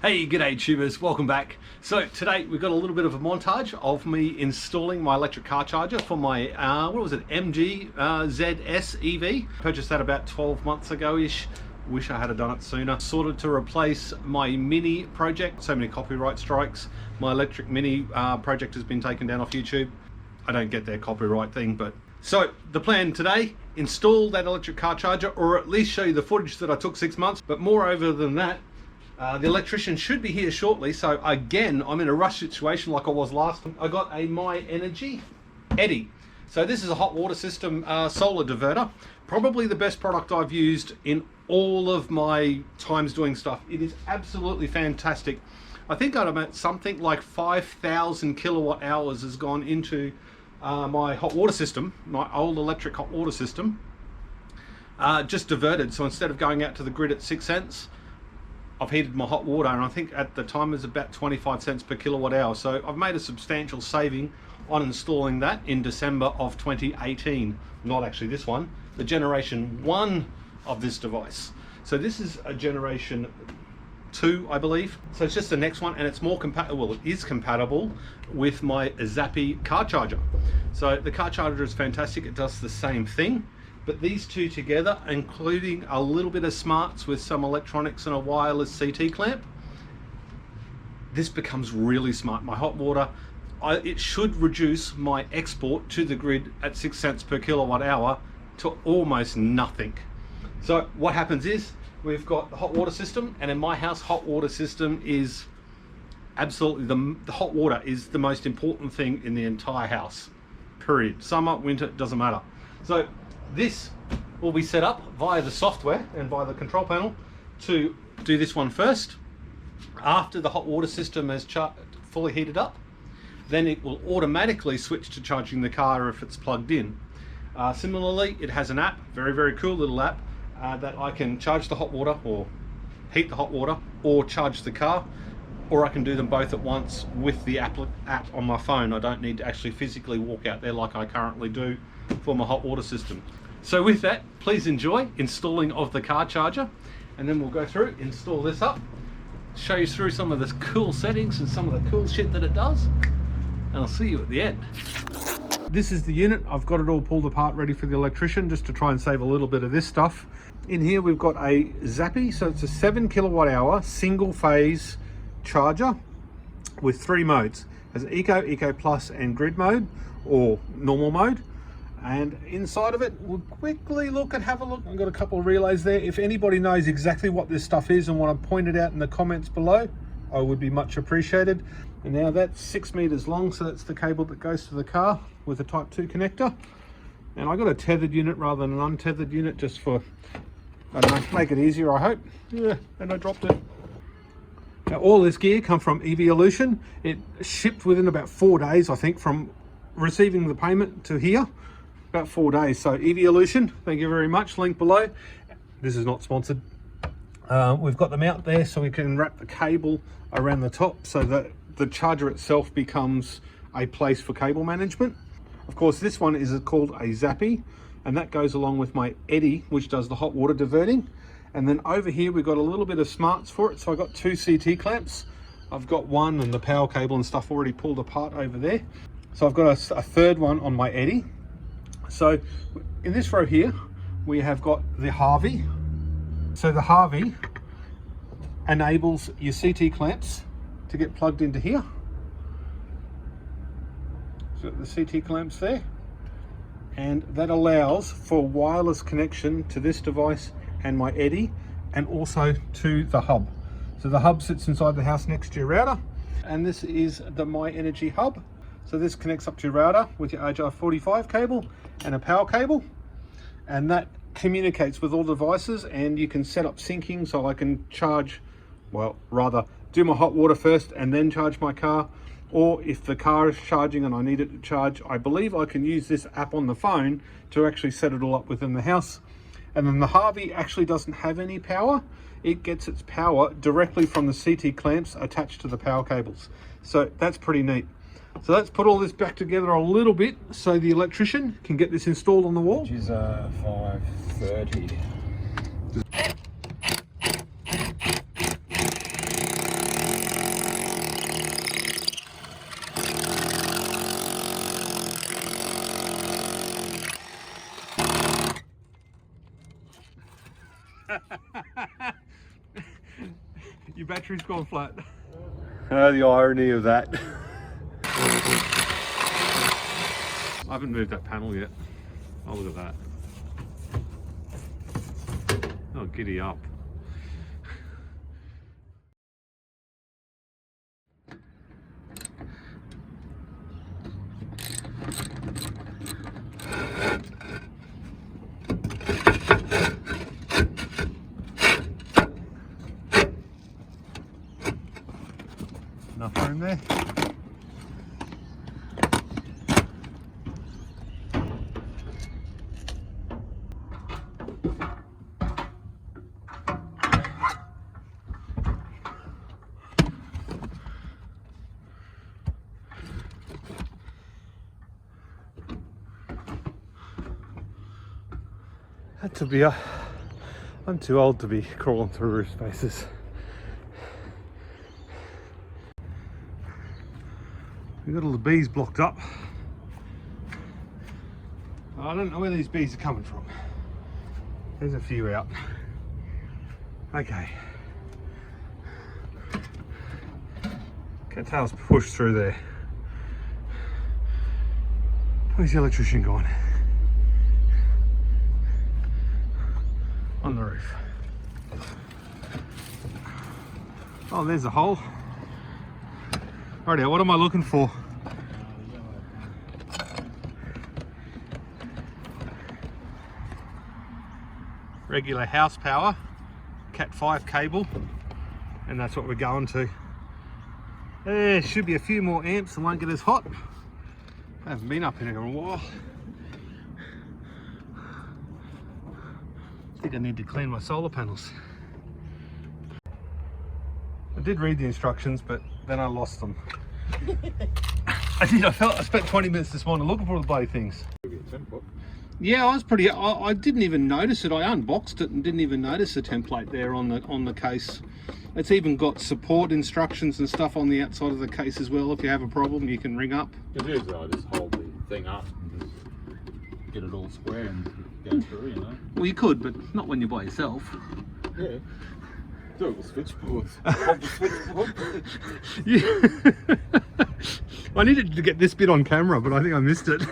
Hey, g'day tubers, welcome back. So today we've got a little bit of a montage of me installing my electric car charger for my, MG ZS EV. Purchased that about 12 months ago-ish. Wish I had done it sooner. Sorted to replace my Mini project. So many copyright strikes. My electric Mini project has been taken down off YouTube. I don't get their copyright thing, but... So the plan today, install that electric car charger, or at least show you the footage that I took 6 months. But moreover than that, the electrician should be here shortly, so again, I'm in a rush situation like I was last time. I got a My Energy Eddi. So this is a hot water system solar diverter. Probably the best product I've used in all of my times doing stuff. It is absolutely fantastic. I think I'm at something like 5,000 kilowatt hours has gone into my hot water system, my old electric hot water system, just diverted. So instead of going out to the grid at 6 cents, I've heated my hot water, and I think at the time it was about 25 cents per kilowatt hour. So I've made a substantial saving on installing that in December of 2018. Not actually this one, the generation 1 of this device. So this is a generation 2, I believe. So it's just the next one, and it's more compatible, well, it is compatible with my Zappi car charger. So the car charger is fantastic, it does the same thing. But these two together, including a little bit of smarts with some electronics and a wireless CT clamp, this becomes really smart. My hot water, it should reduce my export to the grid at 6 cents per kilowatt hour to almost nothing. So what happens is, we've got the hot water system, and in my house, hot water system is absolutely, the hot water is the most important thing in the entire house, period. Summer, winter, doesn't matter. So this will be set up via the software and via the control panel to do this one first. After the hot water system is fully heated up, then it will automatically switch to charging the car if it's plugged in. Similarly, it has an app, very cool little app, that I can charge the hot water or heat the hot water or charge the car, or I can do them both at once with the app on my phone. I don't need to actually physically walk out there like I currently do for my hot water system. So with that, please enjoy installing of the car charger, and then we'll go through, install this up, show you through some of the cool settings and some of the cool shit that it does, and I'll see you at the end. This is the unit. I've got it all pulled apart ready for the electrician, just to try and save a little bit of this stuff. In here we've got a Zappi, so it's a 7 kilowatt hour single phase charger with 3 modes. It has Eco, Eco Plus and Grid mode, or normal mode. And inside of it, we'll quickly look and have a look. I've got a couple of relays there. If anybody knows exactly what this stuff is and want to point it out in the comments below, I would be much appreciated. And now that's 6 meters long, so that's the cable that goes to the car with a Type 2 connector. And I got a tethered unit rather than an untethered unit, just for, I don't know, make it easier, I hope. Yeah, and I dropped it. Now all this gear come from EV. It shipped within about 4 days, I think, from receiving the payment to here. About 4 days. So EV, thank you very much, link below. This is not sponsored. We've got the mount there so we can wrap the cable around the top so that the charger itself becomes a place for cable management. Of course, this one is called a Zappi, and that goes along with my Eddi, which does the hot water diverting. And then over here we've got a little bit of smarts for it. So I've got 2 CT clamps. I've got one, and the power cable and stuff already pulled apart over there. So I've got a third one on my Eddi. So in this row here, we have got the Harvey. So the Harvey enables your CT clamps to get plugged into here. So the CT clamps there. And that allows for wireless connection to this device and my Eddi, and also to the hub. So the hub sits inside the house next to your router. And this is the My Energy hub. So this connects up to your router with your HR45 cable and a power cable, and that communicates with all devices, and you can set up syncing, so I can charge, well, rather do my hot water first and then charge my car, or if the car is charging and I need it to charge, I believe I can use this app on the phone to actually set it all up within the house. And then the Harvey actually doesn't have any power. It gets its power directly from the CT clamps attached to the power cables. So that's pretty neat. So let's put all this back together a little bit so the electrician can get this installed on the wall. Which is 5:30. battery's gone flat. The irony of that. I haven't moved that panel yet. Oh, look at that. Oh, giddy up. Enough room there. I'm too old to be crawling through roof spaces. We've got all the bees blocked up. I don't know where these bees are coming from. There's a few out. Okay. Cattails pushed through there. Where's the electrician gone? On the roof. Oh, there's a hole. Alrighty, what am I looking for? Regular house power, Cat 5 cable, and that's what we're going to. There should be a few more amps and won't get as hot. I haven't been up in here in a while. I think I need to clean my solar panels. I did read the instructions, but then I lost them. I spent 20 minutes this morning looking for the bloody things. Yeah, I didn't even notice it. I unboxed it and didn't even notice the template there on the case. It's even got support instructions and stuff on the outside of the case as well. If you have a problem, you can ring up. Usually I just hold the thing up and just get it all square and go through, you know. Well, you could, but not when you're by yourself. Yeah. Do it with switchboards. Hold the switchboard. Yeah. I needed to get this bit on camera, but I think I missed it.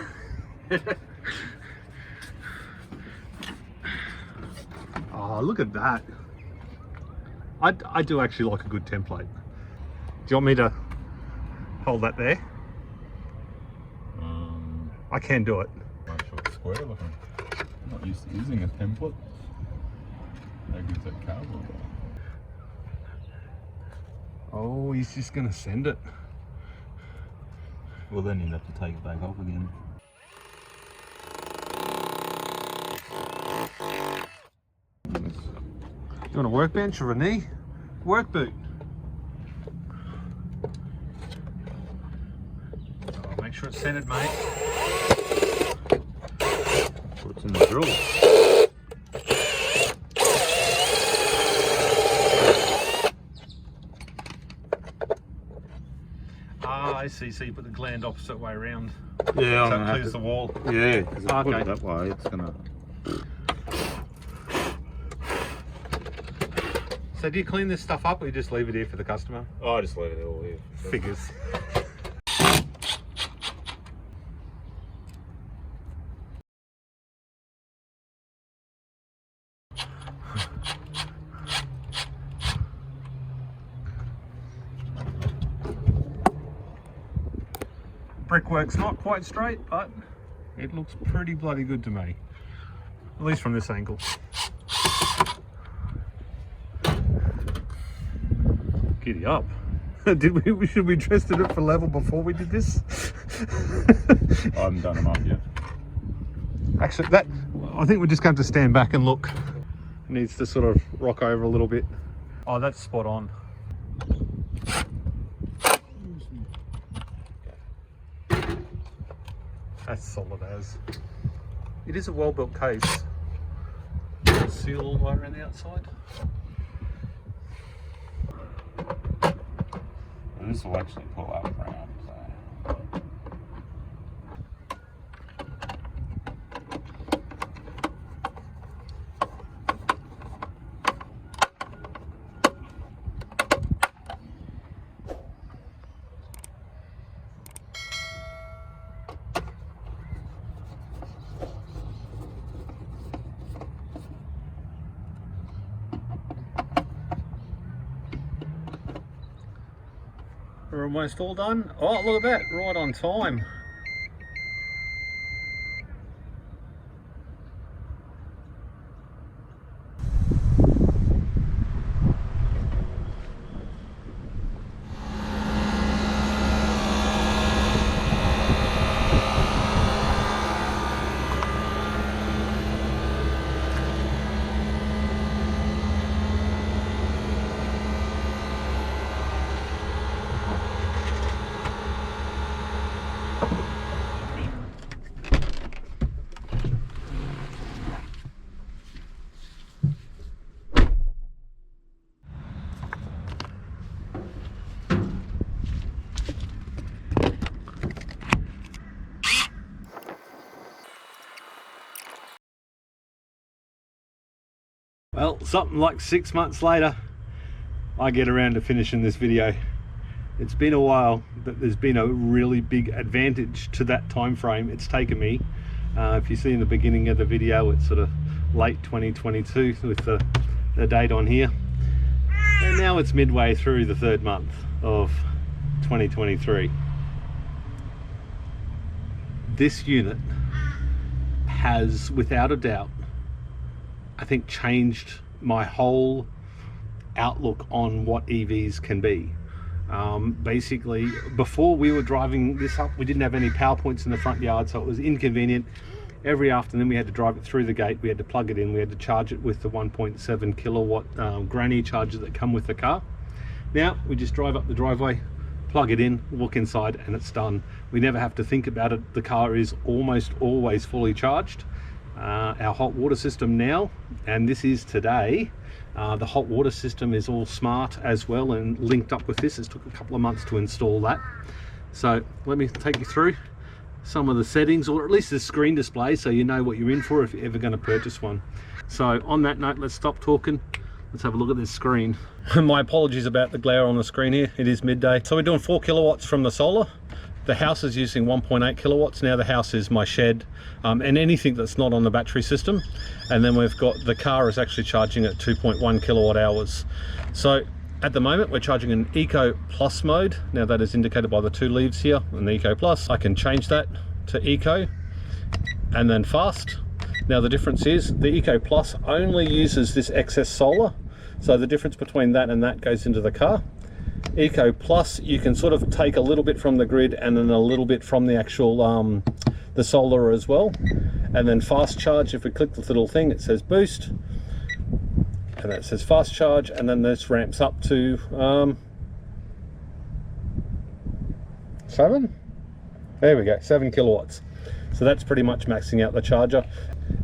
Oh, look at that. I do actually like a good template. Do you want me to hold that there? I can do it. Make sure it's square looking. I'm not used to using a template. How good's that cardboard? Oh, he's just going to send it. Well, then you'd have to take it back off again. You want a workbench or a knee? Work boot. Oh, make sure it's centered, mate. What's in the drill? Ah, I see. So you put the gland opposite way around. Yeah, so it clears the wall. Yeah, because if I put Okay. it that way, it's gonna. So do you clean this stuff up or you just leave it here for the customer? Oh, I just leave it all here. Figures. Brickwork's not quite straight, but it looks pretty bloody good to me. At least from this angle. Giddy up. Should we tested it for level before we did this? I haven't done them up yet. Actually, I think we're just going to stand back and look. It needs to sort of rock over a little bit. Oh, that's spot on. That's solid as. It is a well-built case. Seal all the way around the outside. And this will actually pull up around. So. We're almost all done. Oh, look at that, right on time. Well, something like 6 months later, I get around to finishing this video. It's been a while, but there's been a really big advantage to that time frame it's taken me. If you see in the beginning of the video, it's sort of late 2022 with the date on here. And now it's midway through the 3rd month of 2023. This unit has, without a doubt, I think changed my whole outlook on what EVs can be. Basically, before we were driving this up, we didn't have any power points in the front yard, so it was inconvenient. Every afternoon we had to drive it through the gate, we had to plug it in, we had to charge it with the 1.7 kilowatt granny chargers that come with the car. Now we just drive up the driveway, plug it in, walk inside, and it's done. We never have to think about it. The car is almost always fully charged. Our hot water system now, and this is today, the hot water system is all smart as well and linked up with this. It took a couple of months to install that. So let me take you through some of the settings, or at least the screen display, so you know what you're in for if you're ever going to purchase one. So on that note, let's stop talking. Let's have a look at this screen. My apologies about the glare on the screen here. It is midday. So we're doing 4 kilowatts from the solar. The house is using 1.8 kilowatts. Now the house is my shed and anything that's not on the battery system. And then we've got the car is actually charging at 2.1 kilowatt hours. So at the moment we're charging in Eco Plus mode. Now that is indicated by the 2 leaves here in the Eco Plus. I can change that to Eco and then fast. Now the difference is the Eco Plus only uses this excess solar. So the difference between that and that goes into the car. Eco Plus, you can sort of take a little bit from the grid and then a little bit from the actual the solar as well. And then fast charge, if we click the little thing, it says boost, and that says fast charge, and then this ramps up to 7. There we go, 7 kilowatts. So that's pretty much maxing out the charger.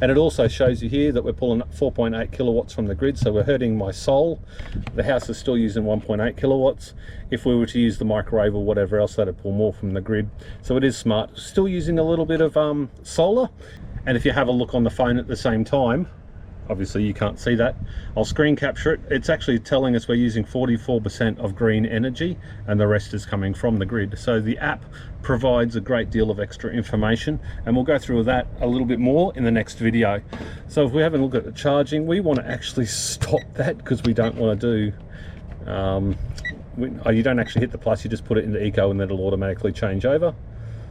And it also shows you here that we're pulling up 4.8 kilowatts from the grid, so we're hurting my soul. The house is still using 1.8 kilowatts. If we were to use the microwave or whatever else, that'd pull more from the grid. So it is smart. Still using a little bit of solar. And if you have a look on the phone at the same time, obviously you can't see that, I'll screen capture it. It's actually telling us we're using 44% of green energy and the rest is coming from the grid. So the app provides a great deal of extra information, and we'll go through that a little bit more in the next video. So if we have a look at the charging, we want to actually stop that because we don't want to do you don't actually hit the plus, you just put it into Eco and then it'll automatically change over.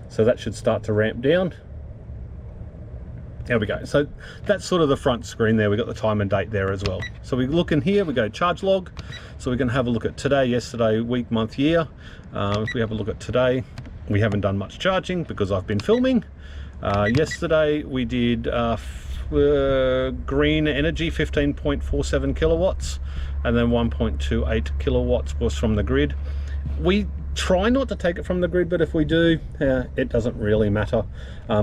So that should start to ramp down. There we go. So that's sort of the front screen there. We've got the time and date there as well. So we look in here, we go charge log. So we're going to have a look at today, yesterday, week, month, year. If we have a look at today, we haven't done much charging because I've been filming. Yesterday we did green energy, 15.47 kilowatts, and then 1.28 kilowatts was from the grid. We try not to take it from the grid, but if we do, it doesn't really matter.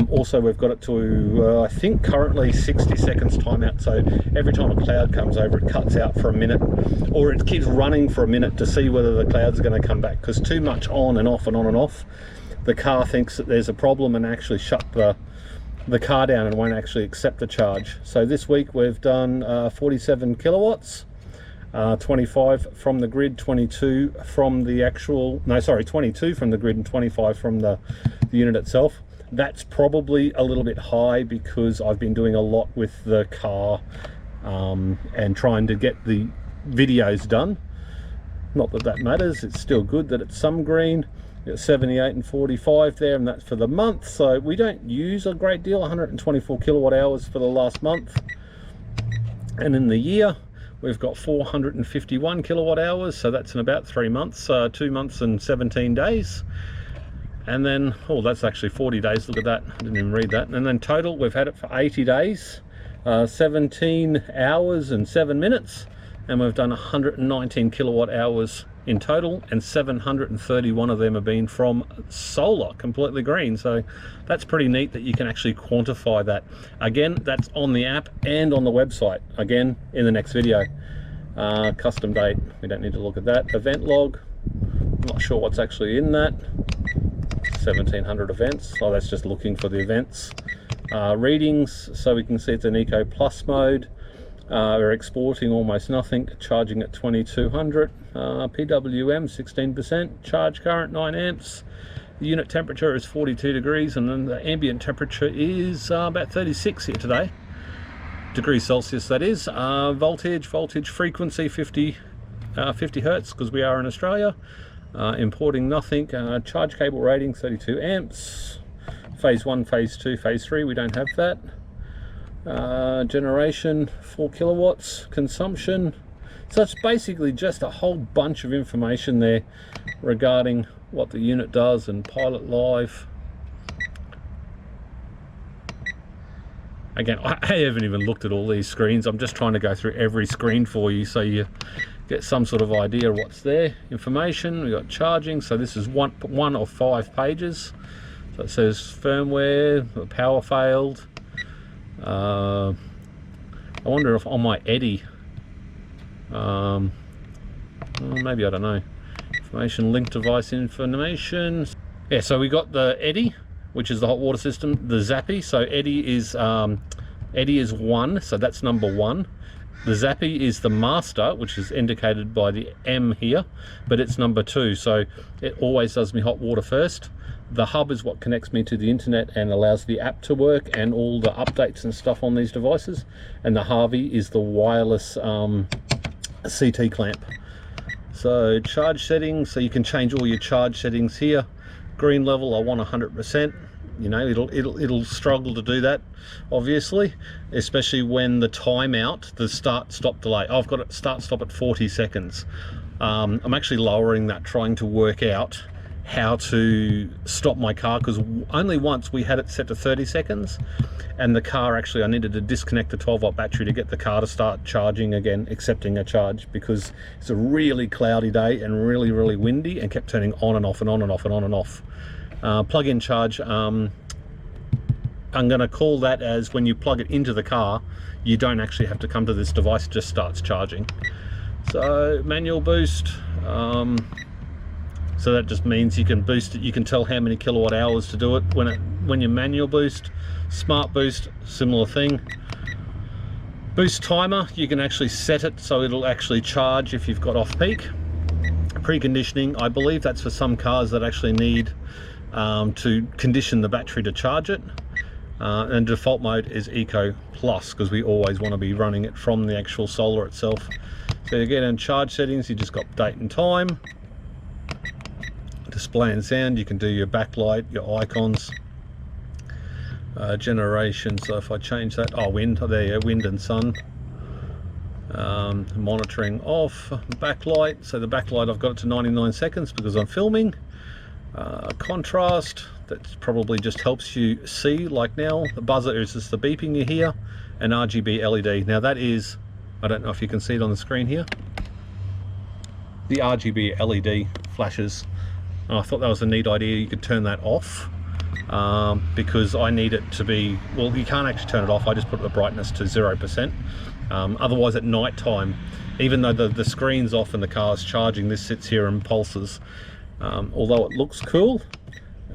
Also, we've got it to I think currently 60 seconds timeout, so every time a cloud comes over it cuts out for a minute, or it keeps running for a minute to see whether the cloud's going to come back, because too much on and off and on and off, the car thinks that there's a problem and actually shut the car down and won't actually accept the charge. So this week we've done 47 kilowatts, 25 from the grid, 22 from the actual, no sorry, 22 from the grid and 25 from the unit itself. That's probably a little bit high because I've been doing a lot with the car and trying to get the videos done. Not that that matters, it's still good that it's some green. You've got 78 and 45 there, and that's for the month, so we don't use a great deal. 124 kilowatt hours for the last month, and in the year we've got 451 kilowatt hours, so that's in about 3 months, 2 months and 17 days. And then, oh, that's actually 40 days, look at that, I didn't even read that. And then total, we've had it for 80 days, 17 hours and 7 minutes, and we've done 119 kilowatt hours in total, and 731 of them have been from solar, completely green. So that's pretty neat that you can actually quantify that. Again, that's on the app and on the website, again in the next video. Custom date, we don't need to look at that. Event log, I'm not sure what's actually in that. 1700 events, so that's just looking for the events. Readings, so we can see it's an Eco Plus mode. We're exporting almost nothing, charging at 2200, PWM 16%, charge current 9 amps. The unit temperature is 42 degrees, and then the ambient temperature is about 36 here today, degrees Celsius that is. Voltage frequency 50 hertz, because we are in Australia. Importing nothing. Charge cable rating 32 amps. Phase 1, phase 2, phase 3, we don't have that. Generation 4 kilowatts. Consumption. So it's basically just a whole bunch of information there regarding what the unit does, and pilot live. Again, I haven't even looked at all these screens. I'm just trying to go through every screen for you so you get some sort of idea of what's there. Information, we got charging, so this is one of 5 pages. So it says firmware, the power failed. I wonder if on my Eddi, well, maybe, I don't know. Information, link device information. Yeah, so we got the Eddi, which is the hot water system, the Zappi. So Eddi is 1, so that's number 1. The Zappi is the master, which is indicated by the M here, but it's number 2, so it always does me hot water first. The hub is what connects me to the internet and allows the app to work and all the updates and stuff on these devices. And the Harvey is the wireless CT clamp. So charge settings, so you can change all your charge settings here. Green level, I want 100%. You know, it'll struggle to do that, obviously, especially when the timeout, the start stop delay. I've got it start stop at 40 seconds. I'm actually lowering that, trying to work out how to stop my car, because only once we had it set to 30 seconds, and the car actually, I needed to disconnect the 12-volt battery to get the car to start charging again, accepting a charge, because it's a really cloudy day and really windy, and kept turning on and off and on and off and on and off. Plug-in charge, I'm going to call that as when you plug it into the car, you don't actually have to come to this device, it just starts charging. So manual boost, so that just means you can boost it, you can tell how many kilowatt hours to do it when you manual boost. Smart boost, similar thing. Boost timer, you can actually set it so it'll actually charge if you've got off peak. Preconditioning, I believe that's for some cars that actually need to condition the battery to charge it. And default mode is Eco Plus, because we always want to be running it from the actual solar itself. So you get in charge settings, you just got date and time. Display and sound, you can do your backlight, your icons. Generation, so if I change that, oh, wind, oh, there you go, wind and sun. Monitoring off, backlight, so the backlight I've got it to 99 seconds because I'm filming. Contrast, that probably just helps you see, like now the buzzer is just the beeping you hear. And RGB LED, now that is, I don't know if you can see it on the screen here, the RGB LED flashes. I thought that was a neat idea, you could turn that off, because I need it to be, well, you can't actually turn it off, I just put the brightness to 0%. Otherwise at night time, even though the screen's off and the car's charging, this sits here and pulses. Although it looks cool,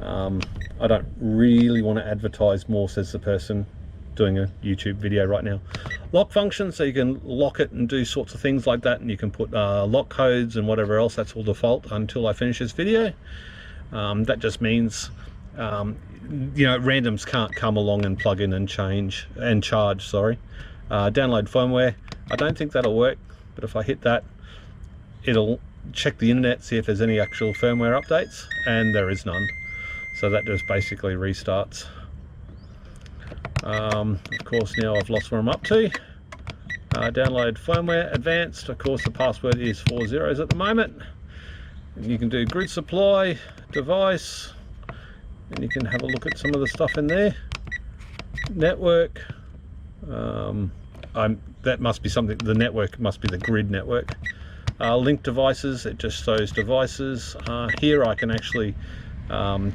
I don't really want to advertise more, says the person doing a YouTube video right now. Lock function, so you can lock it and do sorts of things like that, and you can put lock codes and whatever else, that's all default until I finish this video. That just means you know, randoms can't come along and plug in and charge, sorry. Download firmware, I don't think that'll work, but if I hit that, it'll check the internet, see if there's any actual firmware updates, and there is none. So that just basically restarts. Of course, now I've lost where I'm up to. Download firmware advanced. Of course, the password is 4 zeros at the moment. And you can do grid supply, device, and you can have a look at some of the stuff in there. Network. That must be something. The network must be the grid network. Link devices. It just shows devices. Here I can actually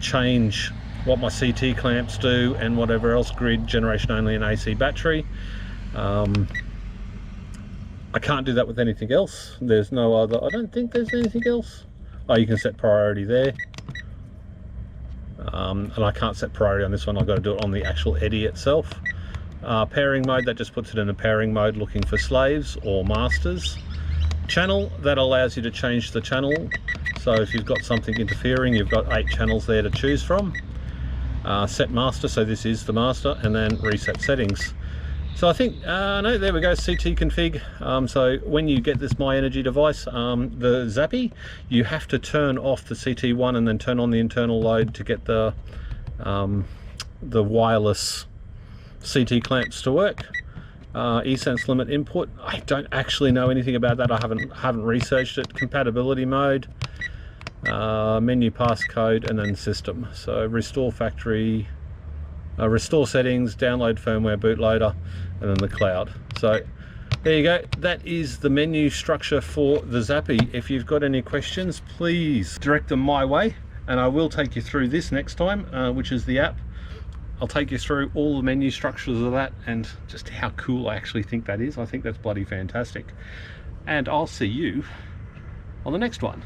change what my CT clamps do and whatever else. Grid, generation only, and AC battery. I can't do that with anything else. There's no other. I don't think there's anything else. Oh, you can set priority there. And I can't set priority on this one. I've got to do it on the actual Eddi itself. Pairing mode, that just puts it in a pairing mode, looking for slaves or masters. Channel, that allows you to change the channel. So if you've got something interfering, you've got 8 channels there to choose from. Set master, so this is the master, and then reset settings. So I think, no, there we go, CT config. So when you get this My Energy device, the Zappi, you have to turn off the CT1 and then turn on the internal load to get the wireless CT clamps to work. eSense limit input, I don't actually know anything about that. I haven't researched it. Compatibility mode, menu passcode, and then system. So restore factory, restore settings, download firmware, bootloader, and then the cloud. So there you go. That is the menu structure for the Zappi. If you've got any questions, please direct them my way, and I will take you through this next time, which is the app. I'll take you through all the menu structures of that and just how cool I actually think that is. I think that's bloody fantastic. And I'll see you on the next one.